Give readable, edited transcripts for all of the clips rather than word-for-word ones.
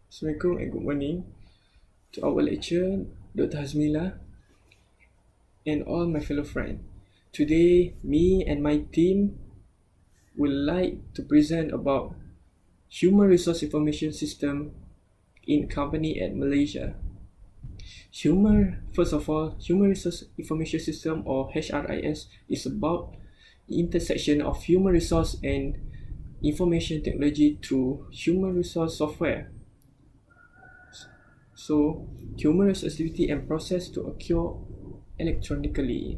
Assalamualaikum and good morning to our lecturer, Dr. Hazmila, and all my fellow friends. Today, me and my team would like to present about Human Resource Information System in company at Malaysia. First of all, Human Resource Information System or HRIS is about the intersection of human resource and information technology through human resource software. So, human resource activity and process to occur electronically.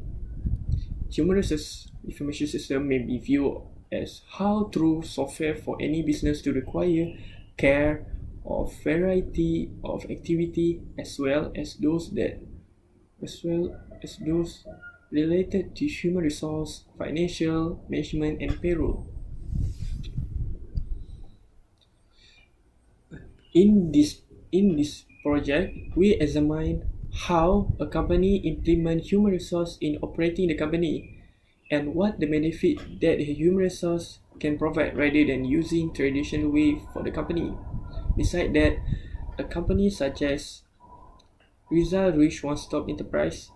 Human resource information system may be viewed as how through software for any business to require care of variety of activity as well as those related to human resource, financial management and payroll. In this project, we examine how a company implement human resource in operating the company and what the benefit that the human resource can provide rather than using traditional way for the company. Besides that, a company such as RizaRich one-stop enterprise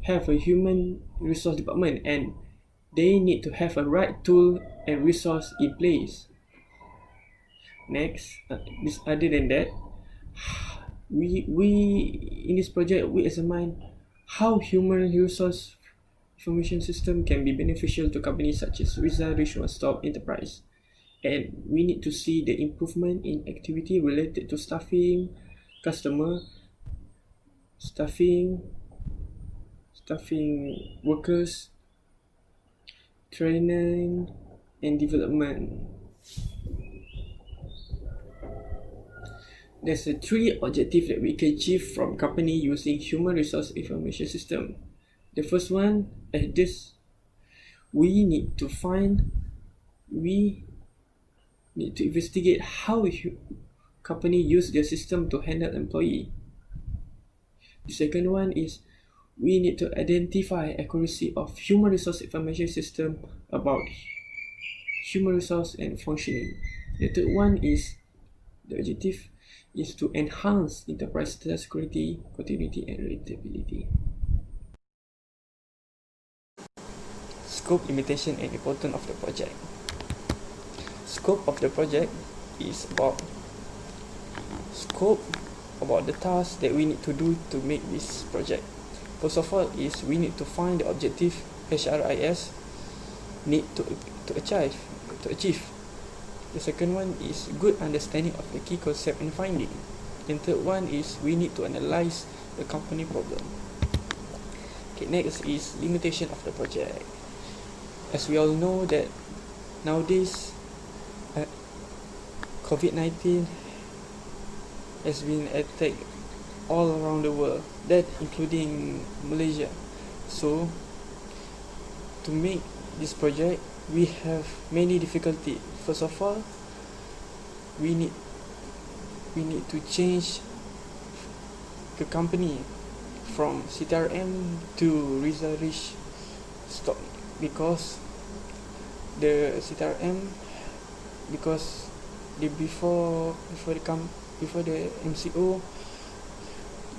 have a human resource department and they need to have a right tool and resource in place. Next, other than that, we in this project we examine how human resource information system can be beneficial to companies such as RizaRich one-stop enterprise, and we need to see the improvement in activity related to staffing, customer, staffing workers, training and development. There's a three objectives that we can achieve from company using human resource information system. The first one is this: we need to investigate how company use their system to handle employee. The second one is we need to identify accuracy of human resource information system about human resource and functioning. The third one is the objective is to enhance enterprise data security, continuity, and readability. Scope, limitation, and importance of the project. Scope of the project is about the tasks that we need to do to make this project. First of all is we need to find the objective HRIS need to achieve. The second one is good understanding of the key concept and finding. And third one is we need to analyze the company problem. Okay, next is limitation of the project. As we all know that nowadays COVID-19 has been attacked all around the world, that including Malaysia. So to make this project, we have many difficulties. First of all, we need to change the company from CTRM to RizaRich stock because the CTRM because before the MCO,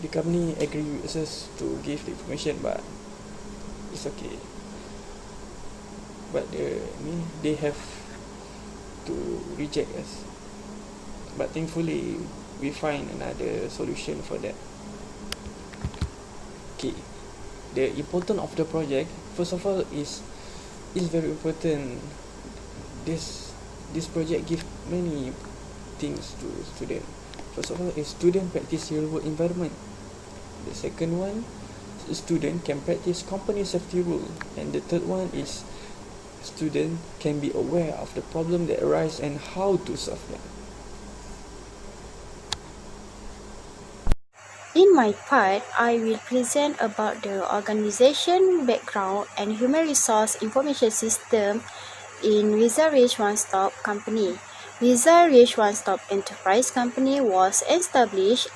the company agree with us to give the information, but it's okay. But they have to reject us. But thankfully, we find another solution for that. Okay, the importance of the project, first of all, is very important. This project give many things to student. First of all, is student practice real world environment. The second one, student can practice company safety rule, and the third one is student can be aware of the problem that arise and how to solve them. In my part, I will present about the organization, background, and human resource information system in RizaRich One-Stop Company. RizaRich One-Stop Enterprise Company was established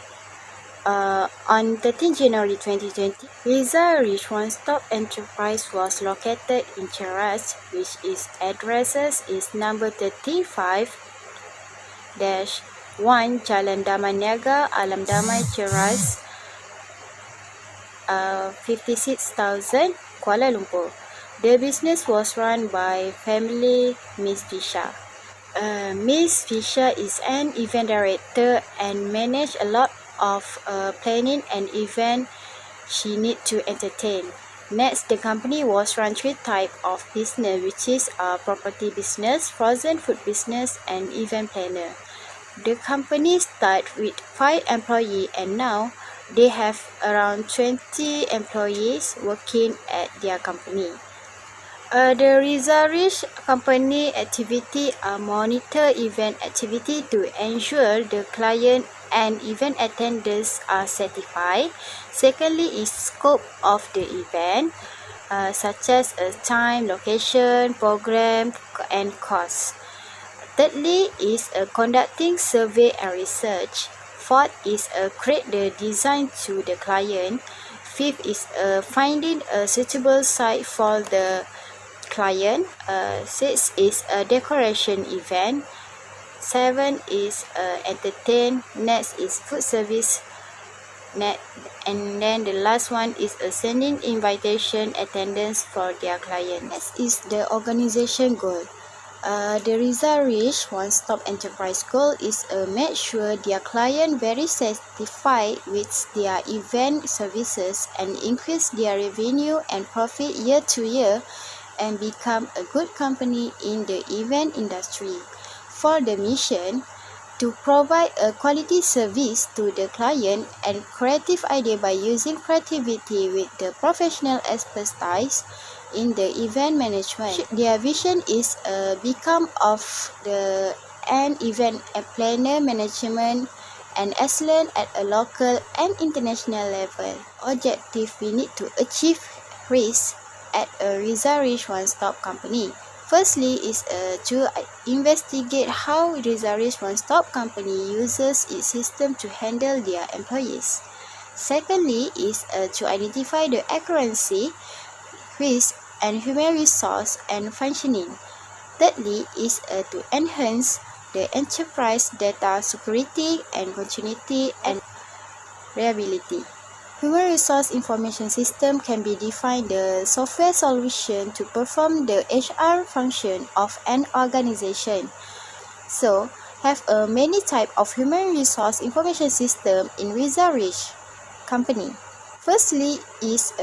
on 13 January 2020. RizaRich One-Stop Enterprise was located in Cheras, which is addresses is number 35 1 Jalan Damai Niaga, Alam Damai, Ceras, 56,000, Kuala Lumpur. The business was run by family Miss Fisher. Miss Fisher is an event director and manage a lot of planning and event she need to entertain. Next, the company was run 3 types of business, which is property business, frozen food business, and event planner. The company started with 5 employees and now they have around 20 employees working at their company. The RizaRich company activity monitor event activity to ensure the client and event attenders are satisfied. Secondly is scope of the event, such as time, location, program, and cost. Thirdly is conducting survey and research. Fourth is create the design to the client. Fifth is finding a suitable site for the client. Six is a decoration event. 7 is entertain. Next is food service. And then the last one is sending invitation attendance for their client. Next is the organization goal. The RizaRich one-stop enterprise goal is make sure their client very satisfied with their event services and increase their revenue and profit year to year and become a good company in the event industry. For the mission, to provide a quality service to the client and creative idea by using creativity with the professional expertise in the event management. Their vision is become of an event planner management and excellent at a local and international level. Objective we need to achieve risk at a RizaRich one-stop company. Firstly is to investigate how RizaRich one-stop company uses its system to handle their employees. Secondly is to identify the accuracy, risk, and human resource and functioning. Thirdly is to enhance the enterprise data security and continuity and reliability. Human resource information system can be defined the software solution to perform the HR function of an organization. So, have many type of human resource information system in RizaRich company. Firstly is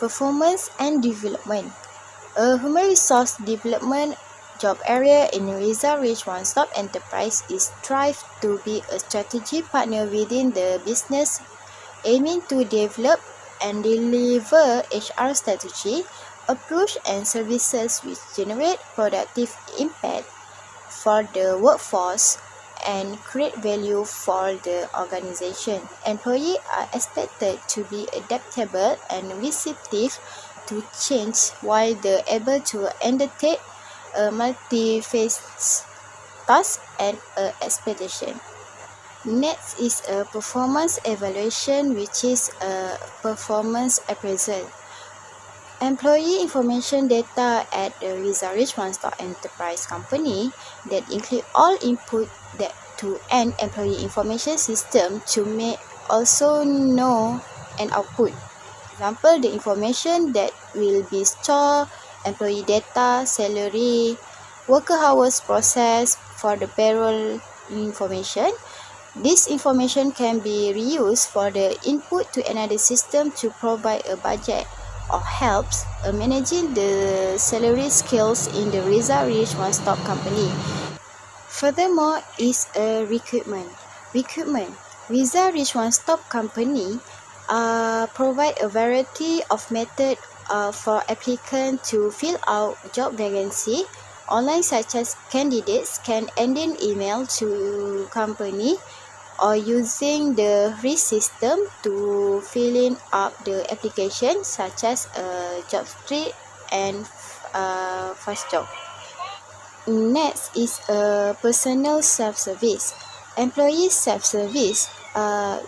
performance and development. A human resource development job area in RizaRich one-stop enterprise is strive to be a strategic partner within the business, aiming to develop and deliver HR strategy, approach and services which generate productive impact for the workforce and create value for the organization. Employees are expected to be adaptable and receptive to change while they are able to undertake a multi-phase task and expectation. Next is a performance evaluation, which is a performance appraisal. Employee information data at the RizaRich one-stop enterprise company that include all input that to an employee information system to make also know and output. Example, the information that will be stored, employee data, salary, worker hours process for the payroll information. This information can be reused for the input to another system to provide a budget or helps managing the salary scales in the RizaRich one-stop company. Furthermore is a recruitment. RizaRich one-stop company provide a variety of method for applicants to fill out job vacancy online, such as candidates can send an email to company or using the RIS system to filling up the application, such as job street and fast job. Next is personal self-service. Employee self-service,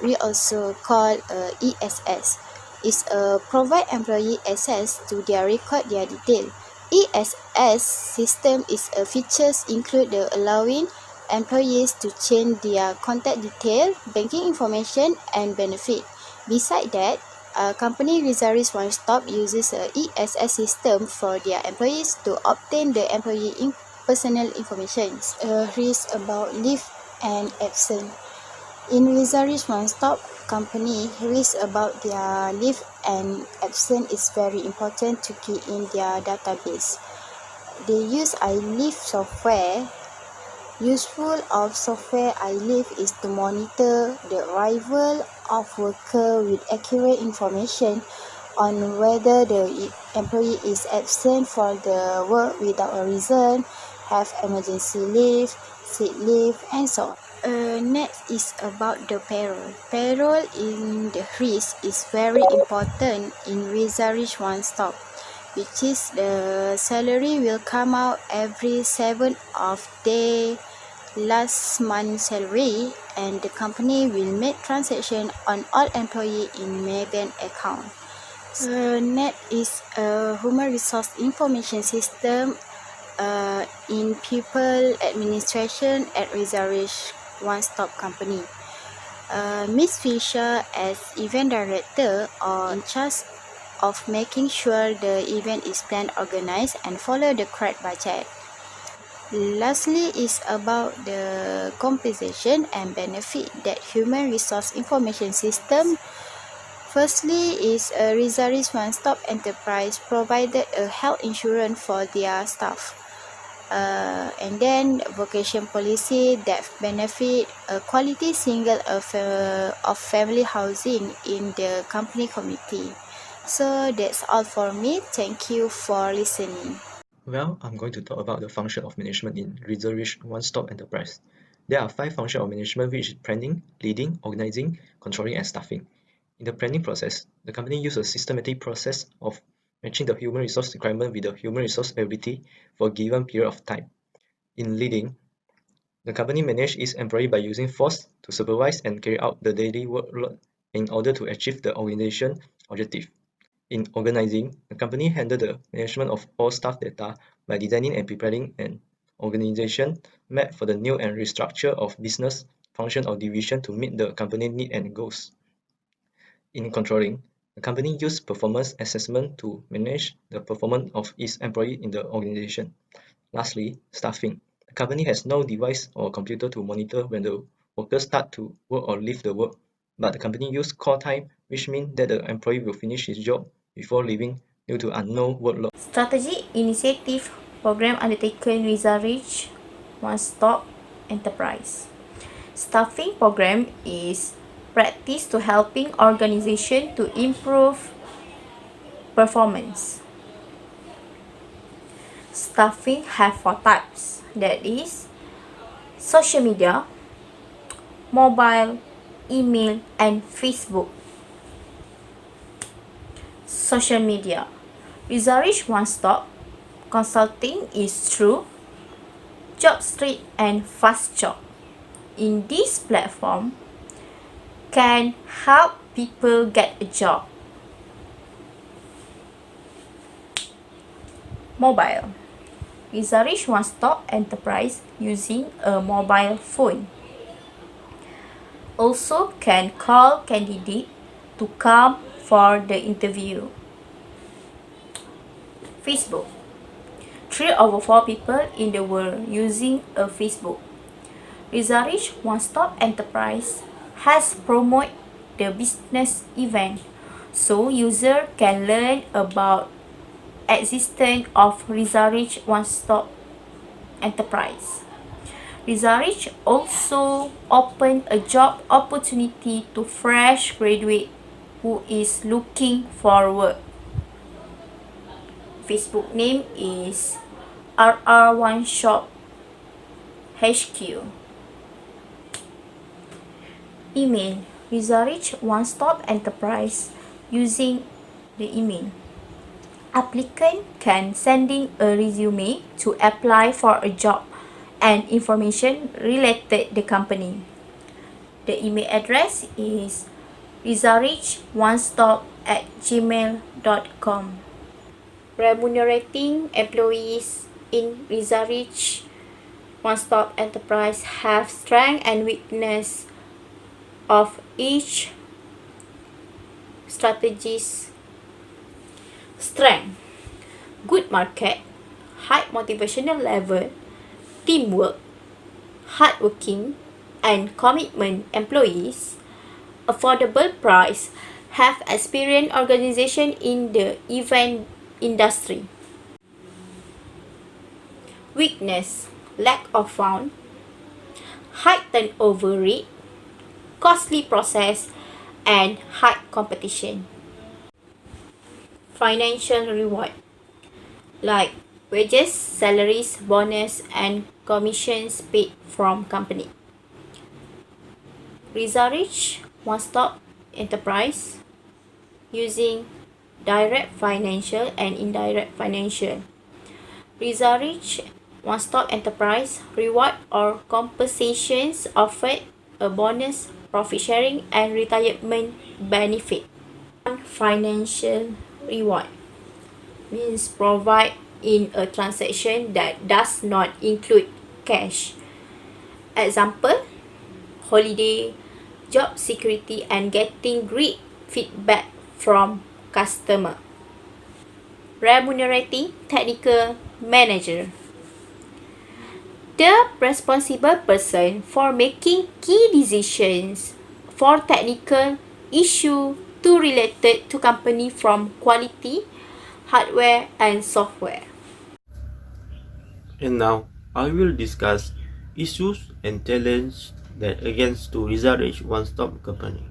we also call ESS, is provide employee access to their record their detail. ESS system is features include the allowing employees to change their contact detail, banking information, and benefit. Besides that, company RizaRich One Stop uses a ESS system for their employees to obtain the employee personal information. Risk about leave and absence. In RizaRich One Stop company, risk about their leave and absence is very important to keep in their database. They use iLeave software. Useful of software iLeave is to monitor the arrival of worker with accurate information on whether the employee is absent for the work without a reason, have emergency leave, sick leave, and so on. Next is about the payroll. Payroll in the risk is very important in RizaRich One Stop, which is the salary will come out every 7th of the last month's salary, and the company will make transaction on all employee in Maybank account. Net is a human resource information system in people administration at RizaRich One Stop company. Miss Fisher as event director are in charge of making sure the event is planned, organized, and follow the correct budget. Lastly is about the compensation and benefit that human resource information system. Firstly is a RizaRich One Stop enterprise provided a health insurance for their staff. And then vocation policy, death benefit, a quality single of family housing in the company committee. So that's all for me. Thank you for listening. Well, I'm going to talk about the function of management in RizaRich One Stop Enterprise. There are 5 functions of management, which is planning, leading, organizing, controlling, and staffing. In the planning process, the company uses a systematic process of matching the human resource requirement with the human resource availability for a given period of time. In leading, the company manages its employee by using force to supervise and carry out the daily workload in order to achieve the organization objective. In organizing, the company handles the management of all staff data by designing and preparing an organization map for the new and restructure of business function or division to meet the company needs and goals. In controlling, the company uses performance assessment to manage the performance of its employees in the organization. Lastly, staffing. The company has no device or computer to monitor when the workers start to work or leave the work, but the company uses call time, which means that the employee will finish his job before leaving due to unknown workload. Strategy initiative program undertaken RizaRich One Stop Enterprise. Staffing program is practice to helping organization to improve performance. Staffing have 4 types, that is social media, mobile, email, and Facebook. Social media. RizaRich One Stop Consulting is through JobStreet and FastJob. In this platform, can help people get a job. Mobile. RizaRich One Stop Enterprise using a mobile phone. Also can call candidate to come for the interview. Facebook. 3 over 4 people in the world using a Facebook. RizaRich One Stop Enterprise has promoted the business event so user can learn about existence of RizaRich One Stop Enterprise. RizaRich also opened a job opportunity to fresh graduate who is looking for work. Facebook name is RR1 Shop HQ. Email. RizaRich One Stop Enterprise using the email. Applicant can sending a resume to apply for a job and information related the company. The email address is rizarich1stop@gmail.com. Remunerating employees in RizaRich one-stop enterprise have strength and weakness of each strategy's strength. Good market, high motivational level, teamwork, hardworking, and commitment employees, affordable price, have experienced organization in the event industry. Weakness, lack of fund, high turnover rate, costly process, and high competition. Financial reward like wages, salaries, bonus, and commissions paid from company. RizaRich one-stop enterprise using direct financial and indirect financial. RizaRich one-stop enterprise reward or compensations offered a bonus, profit sharing, and retirement benefit. Financial reward means provide in a transaction that does not include cash. Example, holiday, job security, and getting great feedback from customer. Remunerating technical manager, the responsible person for making key decisions for technical issue to related to company from quality, hardware, and software. And now I will discuss issues and challenges that against to RizaRich one-stop company.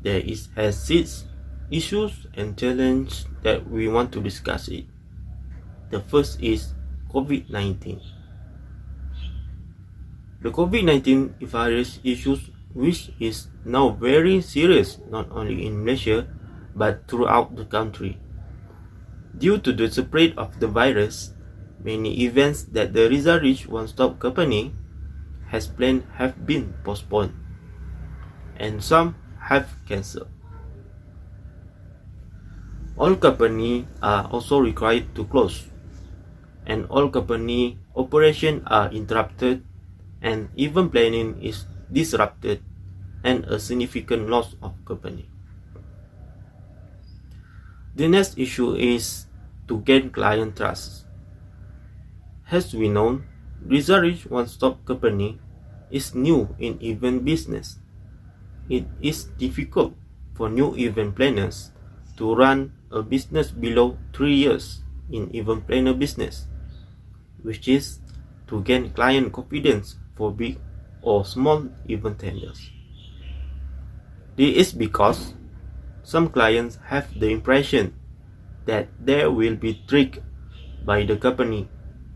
There has 6 issues and challenges that we want to discuss it. The first is COVID-19. The COVID-19 virus issues, which is now very serious not only in Malaysia but throughout the country. Due to the spread of the virus, many events that the RizaRich one-stop company has planned have been postponed, and some have cancelled. All companies are also required to close, and all company operations are interrupted, and even planning is disrupted, and a significant loss of company. The next issue is to gain client trust. As we know, RizaRich one-stop company is new in event business. It is difficult for new event planners to run a business below 3 years in event planner business, which is to gain client confidence for big or small event tenders. This is because some clients have the impression that they will be tricked by the company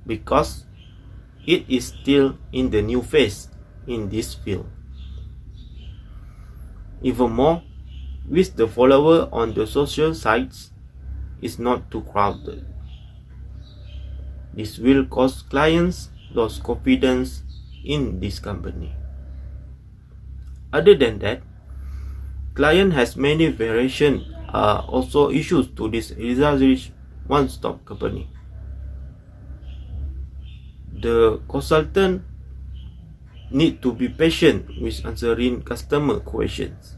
because it is still in the new phase in this field. Even more, with the follower on the social sites is not too crowded. This will cause clients lose confidence in this company. Other than that, client has many variations are also issues to this RizaRich one-stop company. The consultant need to be patient with answering customer questions,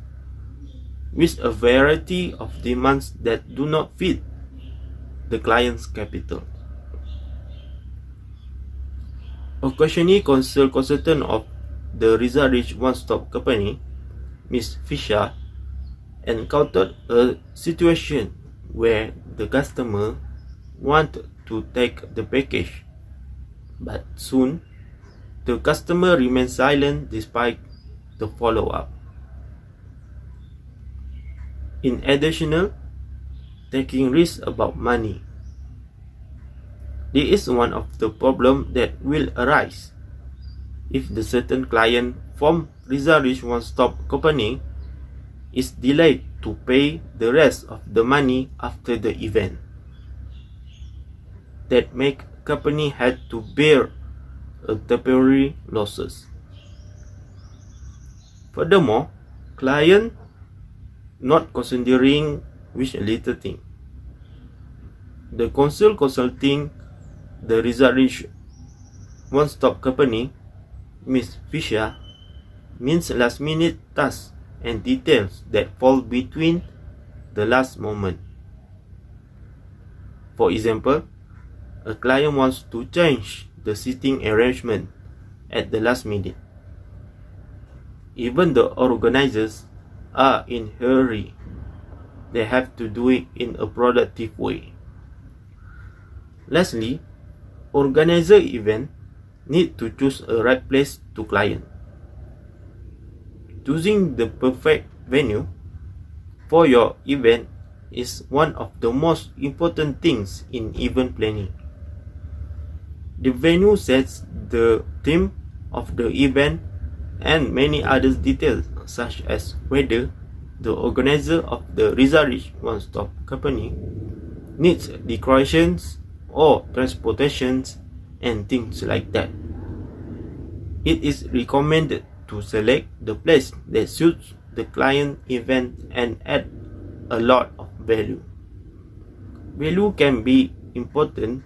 with a variety of demands that do not fit the client's capital. Occasionally, consultant of the RizaRich one-stop company, Ms. Fisher, encountered a situation where the customer wanted to take the package, but soon the customer remained silent despite the follow-up. In addition, taking risks about money. This is one of the problems that will arise if the certain client from RizaRich one-stop company is delayed to pay the rest of the money after the event. That make company had to bear a temporary losses. Furthermore, client not considering which little thing. The consulting the RizaRich one-stop company, Ms. Fisher, means last-minute tasks and details that fall between the last moment. For example, a client wants to change the seating arrangement at the last minute. Even the organizers are in a hurry. They have to do it in a productive way. Lastly, organizer event need to choose a right place to client. Choosing the perfect venue for your event is one of the most important things in event planning. The venue sets the theme of the event and many other details such as whether the organizer of the RizaRich one-stop company needs decorations or transportations and things like that. It is recommended to select the place that suits the client event and add a lot of value. Value can be important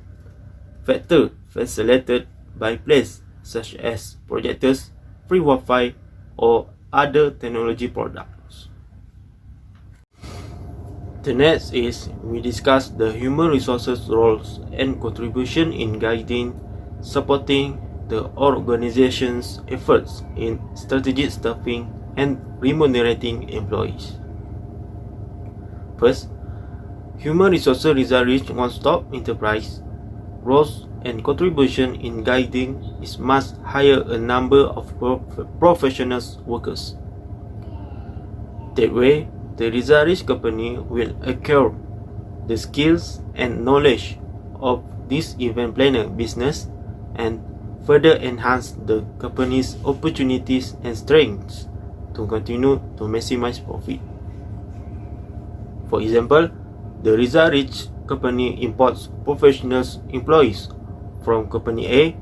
factor facilitated by place such as projectors, free Wi-Fi, or other technology products. The next is we discuss the human resources roles and contribution in guiding, supporting the organization's efforts in strategic staffing and remunerating employees. First, human resources RizaRich one-stop enterprise roles and contribution in guiding is must hire a number of professional workers. That way, the RizaRich company will acquire the skills and knowledge of this event planner business and further enhance the company's opportunities and strengths to continue to maximize profit. For example, the RizaRich company imports professional employees from company A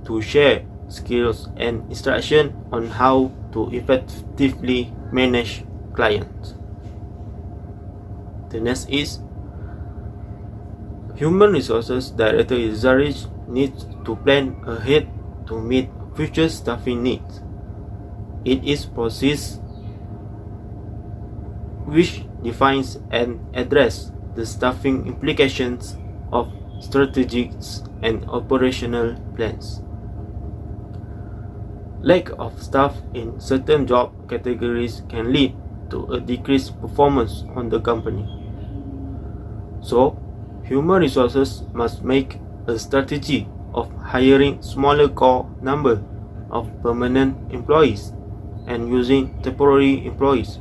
to share skills and instruction on how to effectively manage clients. The next is Human Resources Director RizaRich needs to plan ahead to meet future staffing needs. It is process which defines and addresses the staffing implications of strategic and operational plans. Lack of staff in certain job categories can lead to a decreased performance on the company. So, human resources must make a strategy of hiring smaller core number of permanent employees and using temporary employees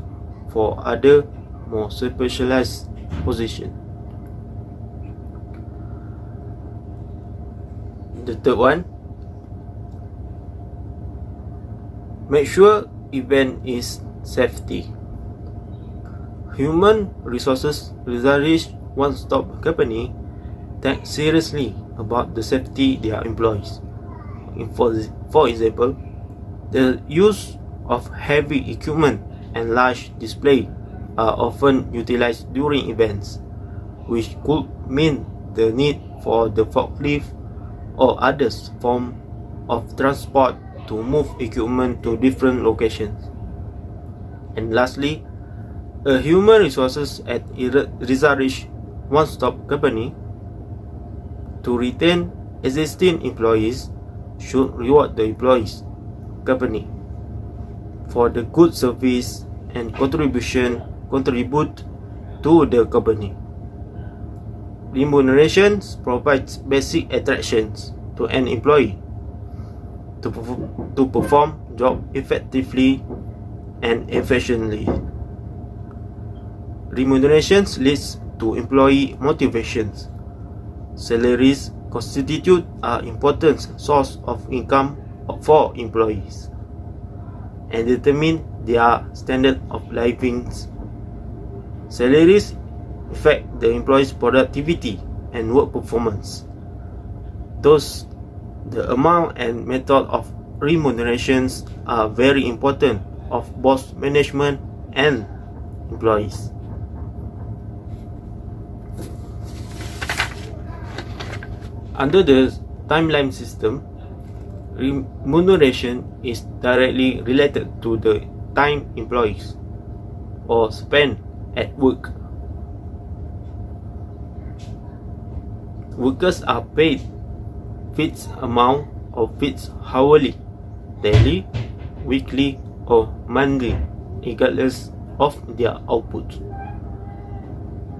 for other more specialized positions. The third one, make sure event is safety. Human Resources RizaRich one-stop company take seriously about the safety their employees. For example, the use of heavy equipment and large display are often utilized during events, which could mean the need for the forklift or other form of transport to move equipment to different locations. And lastly, a human resources at RizaRich one-stop company to retain existing employees should reward the employees company for the good service and contribute to the company. Remunerations provides basic attractions to an employee to perform job effectively and efficiently. Remunerations leads to employee motivations. Salaries constitute an important source of income for employees and determine their standard of living. Salaries affect the employee's productivity and work performance. Thus, the amount and method of remunerations are very important of both management and employees. Under the timeline system, remuneration is directly related to the time employees or spent at work. Workers are paid fixed amount or fixed hourly, daily, weekly or monthly, regardless of their output.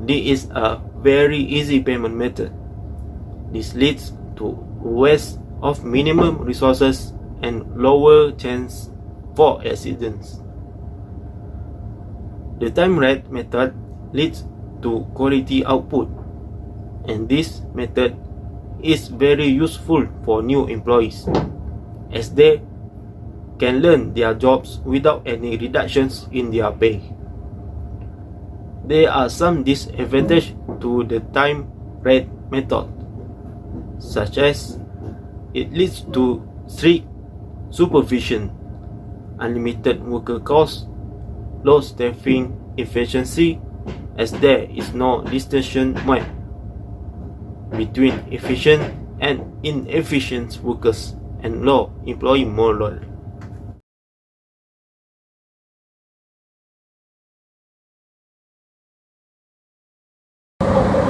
This is a very easy payment method. This leads to waste of minimum resources and lower chance for accidents. The time rate method leads to quality output, and this method is very useful for new employees, as they can learn their jobs without any reductions in their pay. There are some disadvantages to the time rate method, such as it leads to strict supervision, unlimited worker costs, low staffing efficiency, as there is no distinction made between efficient and inefficient workers, and low employee morale.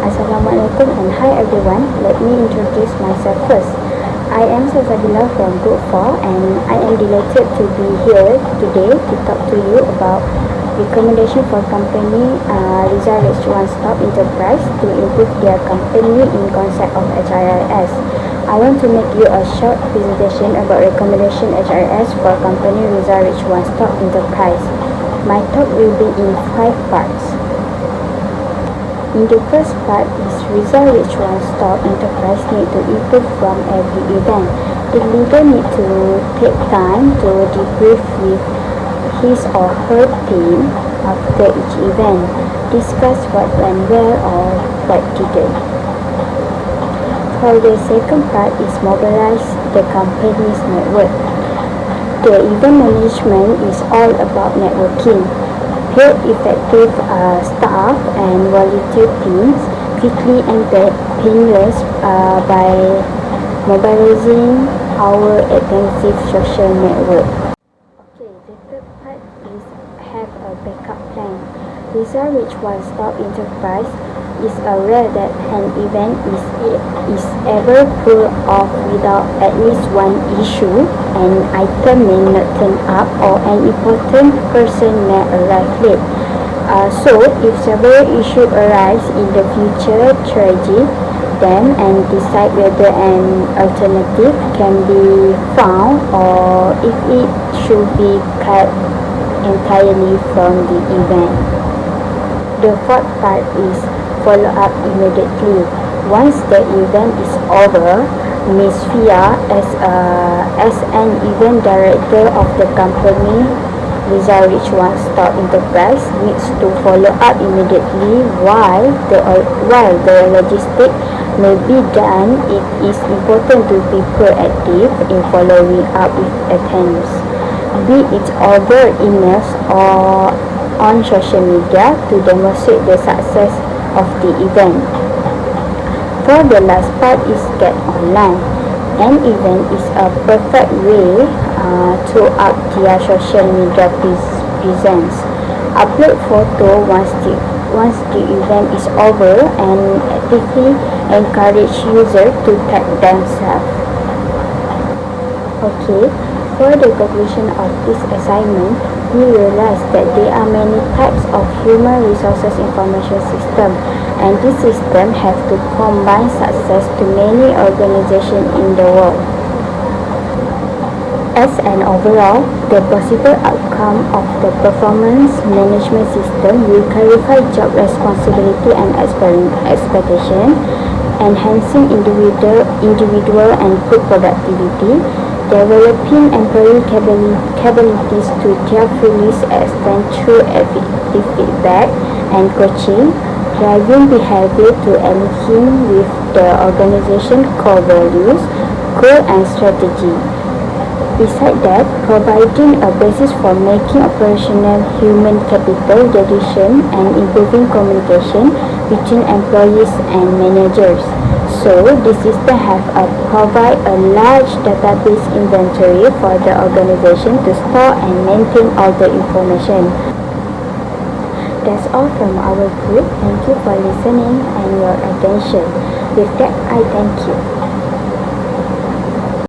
Assalamualaikum and hi everyone. Let me introduce myself first. I am Sazabila from Group 4 and I am delighted to be here today to talk to you about recommendation for company RizaRich One Stop Enterprise to improve their company in concept of HRIS. I want to make you a short presentation about recommendation HRIS for company RizaRich One Stop Enterprise. My talk will be in 5 parts. In the first part is RizaRich One Stop Enterprise need to improve from every event. The leader need to take time to debrief with his or her team after each event, discuss what went well or what didn't. For the second part is mobilize the company's network. The event management is all about networking. Build effective staff and volunteer teams quickly and painless by mobilizing our extensive social network. Okay, the third part is have a backup plan. RizaRich One Stop Enterprise is aware that an event is ever pulled off without at least one issue, an item may not turn up, or an important person may arrive late. So, if several issues arise in the future, triage them and decide whether an alternative can be found or if it should be cut entirely from the event. The fourth part is follow up immediately. Once the event is over, Ms. Fia, as an event director of the company RizaRich One Stop Enterprise, needs to follow up immediately while the logistics may be done. It is important to be proactive in following up with attempts, be it over emails or on social media, to demonstrate the success of the event. For the last part is get online. An event is a perfect way to up their social media presence. Upload photo once the event is over and actively encourage users to tag themselves. Okay, for the conclusion of this assignment, we realize that there are many types of human resources information system, and this system have to combine success to many organizations in the world. As an overall, the possible outcome of the performance management system will clarify job responsibility and expectation, enhancing individual and group productivity, developing employee capabilities to their fullest extent through effective feedback and coaching, driving behavior to align with the organization core values, goal and strategy. Besides that, providing a basis for making operational human capital decisions and improving communication between employees and managers. So So, the system have provide a large database inventory for the organization to store and maintain all the information. That's all from our group. Thank you for listening and your attention. With that, I thank you.